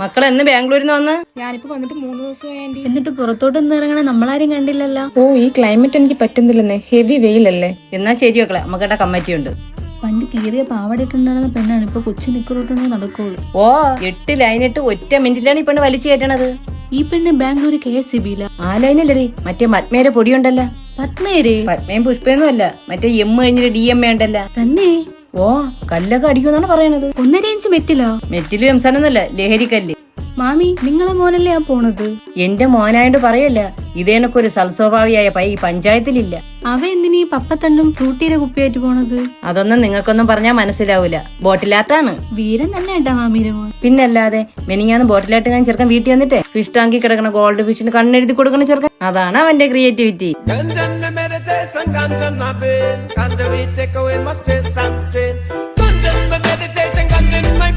മക്കൾ എന്ന് ബാംഗ്ലൂരിൽ നിന്ന് വന്ന്? ഞാനിപ്പോ വന്നിട്ട് 3 ദിവസമായി. എന്നിട്ട് പുറത്തോട്ട് ഒന്ന് ഇറങ്ങണേ, നമ്മളാരും കണ്ടില്ലല്ലോ. ഓ, ഈ ക്ലൈമറ്റ് എനിക്ക് പറ്റുന്നില്ലെന്നേ, ഹെവി വെയിലല്ലേ. എന്നാ ശരി മക്കളെ, നമുക്കിവിടെ കമ്മിറ്റി ഉണ്ട്. പണ്ട് കീറിയ പാവടിട്ടുണ്ടായിരുന്ന പെണ്ണാണ് ഇപ്പൊ കൊച്ചു നിക്കറിട്ടുണ്ടേ നടക്കുള്ളൂ. ഓ 8 ലൈനിട്ട് ഒറ്റ മിനിറ്റിലാണ് ഈ പെണ്ണ് വലിച്ചു കയറ്റണത്. ഈ പെണ്ണ് ബാംഗ്ലൂർ KSCB-യിലാ. ആ ലൈനല്ലേ മറ്റേ മത്മേരെ പൊടിയുണ്ടല്ലോ. പത്മേരെ? പത്മയും പുഷ്പയൊന്നും അല്ല, മറ്റേ എം കഴിഞ്ഞിട്ട് DMA ഉണ്ടല്ലോ. തന്നെ? ഓ കല്ലൊക്കെ അടിക്കുന്നാണ് പറയണത്. 1.5 ഇഞ്ച് മെറ്റിലോ? മെറ്റിലും എംസാനൊന്നുമല്ല, ലഹരിക്കല്ല്. മാമി, നിങ്ങളെ മോനല്ലേ ആ പോണത്? എന്റെ മോനായോണ്ട് പറയല്ല, ഇതേനൊക്കൊരു സൽസ്വഭാവിയായ ഈ പഞ്ചായത്തിലില്ല. അവ എന്തിനീ പപ്പത്തണ്ടും ഫ്രൂട്ടിയുടെ കുപ്പിയായിട്ട് പോണത്? അതൊന്നും നിങ്ങൾക്കൊന്നും പറഞ്ഞാൽ മനസ്സിലാവൂല. ബോട്ടിലാട്ടാണ്. വീരൻ തന്നെ ഏട്ടാ മാമീരെ മോൻ. പിന്നല്ലാതെ മെനിങ്ങാന്ന് ബോട്ടിലാട്ട് ഞാൻ ചെറുക്കൻ വീട്ടിൽ വന്നിട്ടേ ഫിഷ് ടാങ്കി കിടക്കണ ഗോൾഡ് ഫിഷിന് കണ്ണെഴുതി കൊടുക്കണ ചെറുക്കൻ. അതാണ് അവന്റെ creativity. Ganja we take away my stress and strain. Ganja meditation, ganja in my